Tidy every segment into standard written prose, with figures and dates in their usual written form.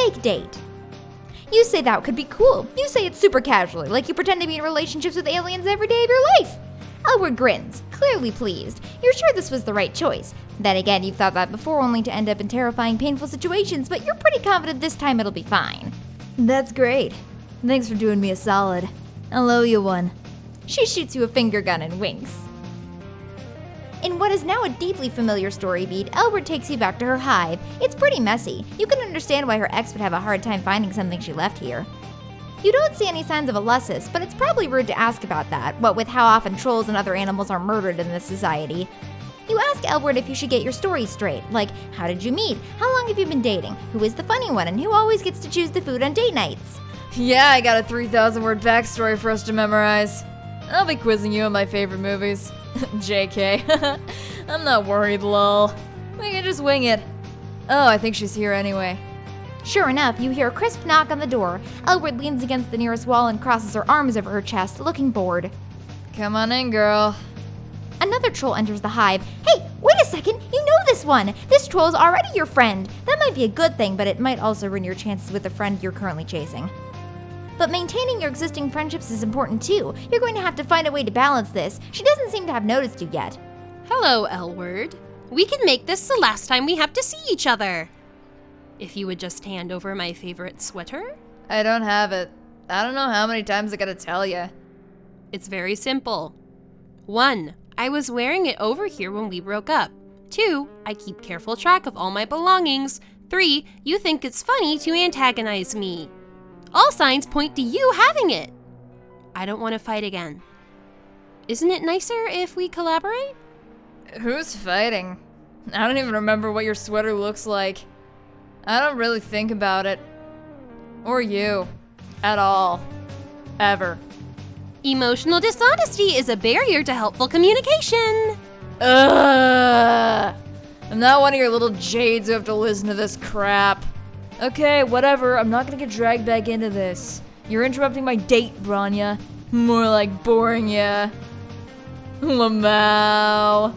fake date. You say that could be cool. You say it super casually, like you pretend to be in relationships with aliens every day of your life. Elwurd grins, clearly pleased. You're sure this was the right choice. Then again, you've thought that before only to end up in terrifying, painful situations, but you're pretty confident this time it'll be fine. That's great. Thanks for doing me a solid. I'll owe you one. She shoots you a finger gun and winks. In what is now a deeply familiar story beat, Elwurd takes you back to her hive. It's pretty messy. You can understand why her ex would have a hard time finding something she left here. You don't see any signs of a Lussus, but it's probably rude to ask about that, what with how often trolls and other animals are murdered in this society. You ask Elwurd if you should get your story straight, like, how did you meet? How long have you been dating? Who is the funny one? And who always gets to choose the food on date nights? Yeah, I got a 3,000-word backstory for us to memorize. I'll be quizzing you on my favorite movies. JK. I'm not worried, lol. We can just wing it. Oh, I think she's here anyway. Sure enough, you hear a crisp knock on the door. Elwurd leans against the nearest wall and crosses her arms over her chest, looking bored. Come on in, girl. Another troll enters the hive. Hey, wait a second, you know this one! This troll is already your friend! That might be a good thing, but it might also ruin your chances with the friend you're currently chasing. But maintaining your existing friendships is important too. You're going to have to find a way to balance this. She doesn't seem to have noticed you yet. Hello, Elwurd. We can make this the last time we have to see each other. If you would just hand over my favorite sweater? I don't have it. I don't know how many times I gotta tell you. It's very simple. 1, I was wearing it over here when we broke up. 2, I keep careful track of all my belongings. 3, you think it's funny to antagonize me. All signs point to you having it. I don't want to fight again. Isn't it nicer if we collaborate? Who's fighting? I don't even remember what your sweater looks like. I don't really think about it. Or you. At all. Ever. Emotional dishonesty is a barrier to helpful communication. Ugh! I'm not one of your little jades who have to listen to this crap. Okay, whatever. I'm not gonna get dragged back into this. You're interrupting my date, Branya. More like boring ya. Lamau.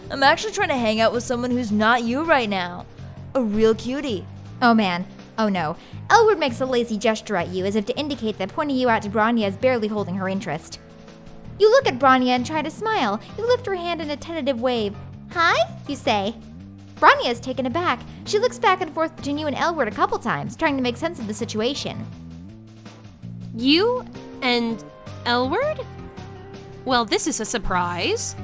I'm actually trying to hang out with someone who's not you right now. A real cutie. Oh man. Oh no. Elwurd makes a lazy gesture at you as if to indicate that pointing you out to Branya is barely holding her interest. You look at Branya and try to smile. You lift her hand in a tentative wave. Hi, you say. Branya is taken aback. She looks back and forth between you and Elwurd a couple times, trying to make sense of the situation. You and Elwurd? Well, this is a surprise.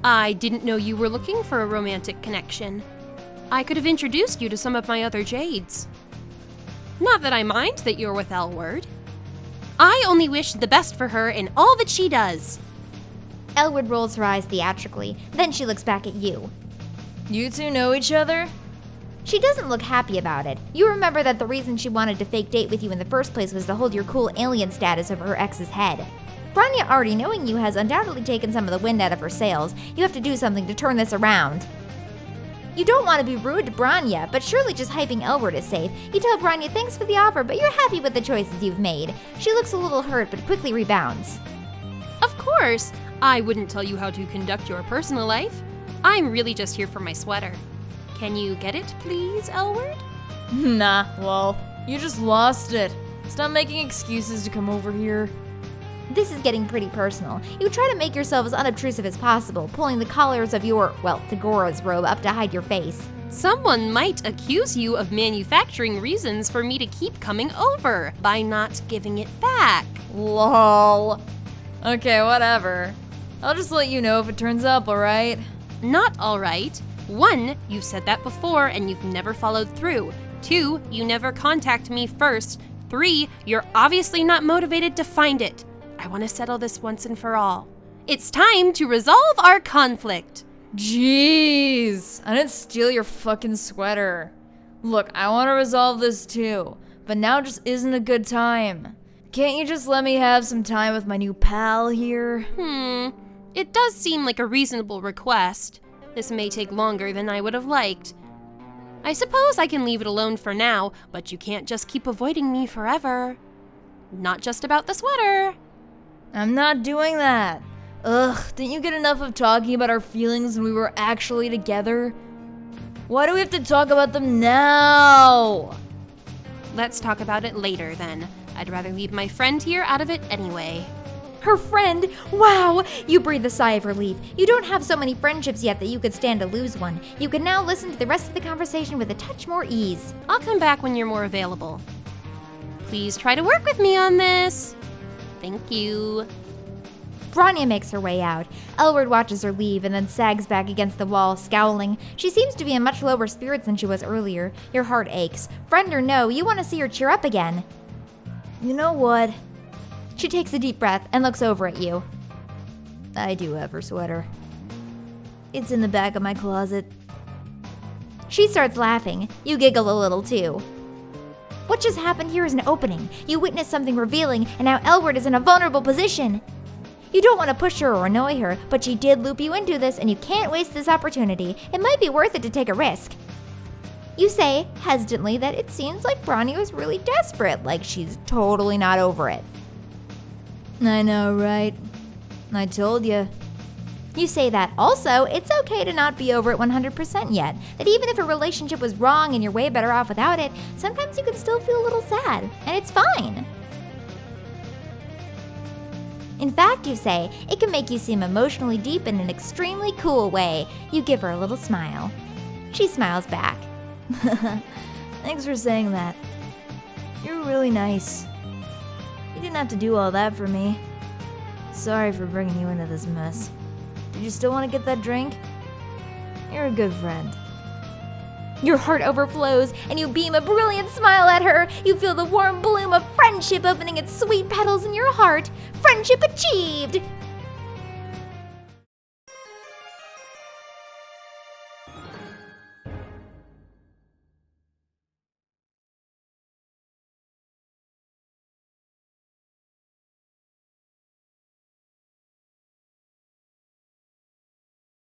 I didn't know you were looking for a romantic connection. I could have introduced you to some of my other jades. Not that I mind that you're with Elwurd. I only wish the best for her in all that she does. Elwurd rolls her eyes theatrically. Then she looks back at you. You two know each other? She doesn't look happy about it. You remember that the reason she wanted to fake date with you in the first place was to hold your cool alien status over her ex's head. Branya, already knowing you, has undoubtedly taken some of the wind out of her sails. You have to do something to turn this around. You don't want to be rude to Branya, but surely just hyping Elwurd is safe. You tell Branya thanks for the offer, but you're happy with the choices you've made. She looks a little hurt, but quickly rebounds. Of course, I wouldn't tell you how to conduct your personal life. I'm really just here for my sweater. Can you get it, please, Elwurd? Nah, lol. You just lost it. Stop making excuses to come over here. This is getting pretty personal. You try to make yourself as unobtrusive as possible, pulling the collars of your, Tagora's robe up to hide your face. Someone might accuse you of manufacturing reasons for me to keep coming over by not giving it back. Lol. Okay, whatever. I'll just let you know if it turns up, alright? Not alright. 1, you've said that before and you've never followed through. 2, you never contact me first. 3, you're obviously not motivated to find it. I want to settle this once and for all. It's time to resolve our conflict. Jeez, I didn't steal your fucking sweater. Look, I want to resolve this too, but now just isn't a good time. Can't you just let me have some time with my new pal here? It does seem like a reasonable request. This may take longer than I would have liked. I suppose I can leave it alone for now, but you can't just keep avoiding me forever. Not just about the sweater. I'm not doing that. Ugh, didn't you get enough of talking about our feelings when we were actually together? Why do we have to talk about them now? Let's talk about it later then. I'd rather leave my friend here out of it anyway. Her friend? Wow! You breathe a sigh of relief. You don't have so many friendships yet that you could stand to lose one. You can now listen to the rest of the conversation with a touch more ease. I'll come back when you're more available. Please try to work with me on this. Thank you. Bronya makes her way out. Elwurd watches her leave and then sags back against the wall, scowling. She seems to be in much lower spirits than she was earlier. Your heart aches. Friend or no, you want to see her cheer up again. You know what? She takes a deep breath and looks over at you. I do have her sweater. It's in the back of my closet. She starts laughing. You giggle a little too. What just happened here is an opening. You witnessed something revealing, and now Elwurd is in a vulnerable position. You don't want to push her or annoy her, but she did loop you into this, and you can't waste this opportunity. It might be worth it to take a risk. You say, hesitantly, that it seems like Bronya was really desperate, like she's totally not over it. I know, right? I told you. You say that also, it's okay to not be over it 100% yet. That even if a relationship was wrong and you're way better off without it, sometimes you can still feel a little sad, and it's fine. In fact, you say, it can make you seem emotionally deep in an extremely cool way. You give her a little smile. She smiles back. Thanks for saying that. You're really nice. You didn't have to do all that for me. Sorry for bringing you into this mess. Did you still want to get that drink? You're a good friend. Your heart overflows, and you beam a brilliant smile at her. You feel the warm bloom of friendship opening its sweet petals in your heart. Friendship achieved!